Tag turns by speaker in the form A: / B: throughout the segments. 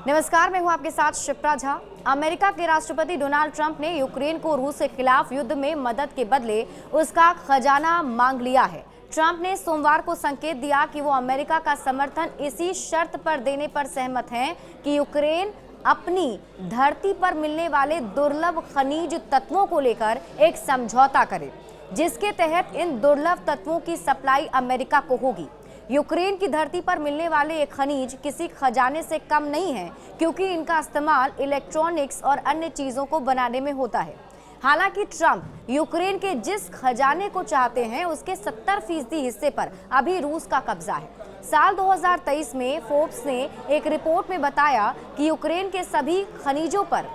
A: नमस्कार, मैं हूं आपके साथ शिप्रा झा। अमेरिका के राष्ट्रपति डोनाल्ड ट्रंप ने यूक्रेन को रूस के खिलाफ युद्ध में मदद के बदले उसका खजाना मांग लिया है। ट्रंप ने सोमवार को संकेत दिया कि वो अमेरिका का समर्थन इसी शर्त पर देने पर सहमत हैं कि यूक्रेन अपनी धरती पर मिलने वाले दुर्लभ खनिज तत्वों को लेकर एक समझौता करे, जिसके तहत इन दुर्लभ तत्वों की सप्लाई अमेरिका को होगी। यूक्रेन की धरती पर मिलने वाले ये खनिज किसी खजाने से कम नहीं है, क्योंकि इनका इस्तेमाल इलेक्ट्रॉनिक्स और अन्य चीजों को बनाने में होता है। हालांकि ट्रंप यूक्रेन के जिस खजाने को चाहते हैं उसके 70% हिस्से पर अभी रूस का कब्जा है। साल 2023 में फोर्ब्स ने एक रिपोर्ट में बताया कि यूक्रेन के सभी खनिजों पर,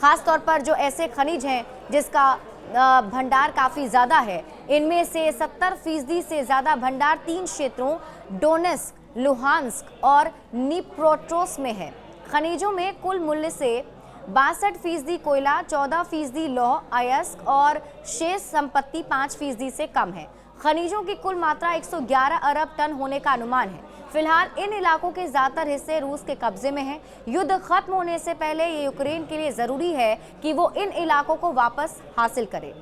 A: खास तौर पर जो ऐसे खनिज हैं जिसका भंडार काफी ज्यादा है, इनमें से 70% से ज्यादा भंडार 3 क्षेत्रों डोनेस्क, लुहांस्क और निप्रोट्रोस में है। खनिजों में कुल मूल्य से 62% कोयला, 14% लौह अयस्क और शेष संपत्ति 5% से कम है। खनिजों की कुल मात्रा 111 अरब टन होने का अनुमान है। फिलहाल इन इलाकों के ज्यादातर हिस्से रूस के कब्जे में हैं। युद्ध खत्म होने से पहले ये यूक्रेन के लिए जरूरी है कि वो इन इलाकों को वापस हासिल करे।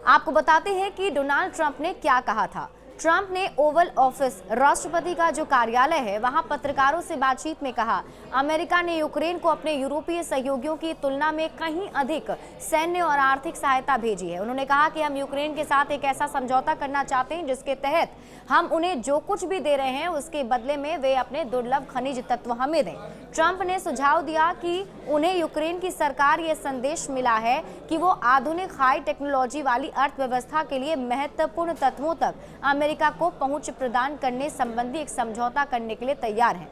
A: आपको बताते हैं कि डोनाल्ड ट्रंप ने क्या कहा था। ट्रंप ने ओवल ऑफिस, राष्ट्रपति का जो कार्यालय है, वहां पत्रकारों से बातचीत में कहा, अमेरिका ने यूक्रेन को अपने यूरोपीय सहयोगियों की तुलना में कहीं अधिक सैन्य और आर्थिक सहायता भेजी है। उन्होंने कहा कि हम यूक्रेन के साथ एक ऐसा समझौता करना चाहते हैं जिसके तहत हम उन्हें जो कुछ भी दे रहे हैं उसके बदले में वे अपने दुर्लभ खनिज तत्व हमें दें। ट्रंप ने सुझाव दिया कि उन्हें यूक्रेन की सरकार ये संदेश मिला है कि वो आधुनिक हाई टेक्नोलॉजी वाली अर्थव्यवस्था के लिए महत्वपूर्ण तत्वों तक अमेरिका को पहुंच प्रदान करने संबंधी एक समझौता करने के लिए तैयार हैं।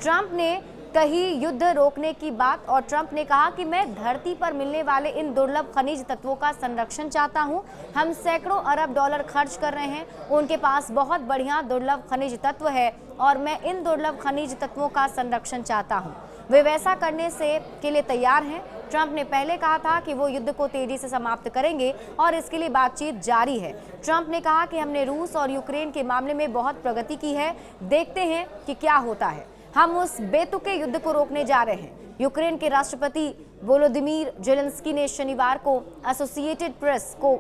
A: ट्रंप ने कही युद्ध रोकने की बात और ट्रंप ने कहा कि मैं धरती पर मिलने वाले इन दुर्लभ खनिज तत्वों का संरक्षण चाहता हूं। हम सैकड़ों अरब डॉलर खर्च कर रहे हैं, उनके पास बहुत बढ़िया दुर्लभ खनिज तत्व है और मैं इन दुर्लभ खनिज तत्वों का संरक्षण चाहता हूं। वे वैसा करने के लिए तैयार हैं। ट्रंप ने पहले कहा था कि वो युद्ध को तेजी से समाप्त करेंगे और इसके लिए बातचीत जारी है। ट्रंप ने कहा कि हमने रूस और यूक्रेन के मामले में बहुत प्रगति की है, देखते हैं कि क्या होता है। हम उस बेतुके युद्ध को रोकने जा रहे हैं। यूक्रेन के राष्ट्रपति वोलोदिमीर जेलेंस्की ने शनिवार को एसोसिएटेड प्रेस को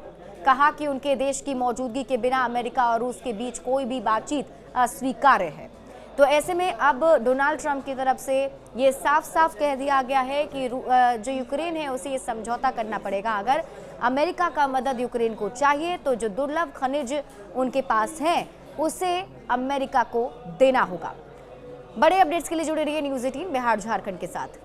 A: कहा कि उनके देश की मौजूदगी के बिना अमेरिका और रूस के बीच कोई भी बातचीत अस्वीकार्य है। तो ऐसे में अब डोनाल्ड ट्रंप की तरफ से ये साफ साफ कह दिया गया है कि जो यूक्रेन है उसे ये समझौता करना पड़ेगा। अगर अमेरिका का मदद यूक्रेन को चाहिए तो जो दुर्लभ खनिज उनके पास है उसे अमेरिका को देना होगा। बड़े अपडेट्स के लिए जुड़े रहिए न्यूज़ 18 बिहार झारखंड के साथ।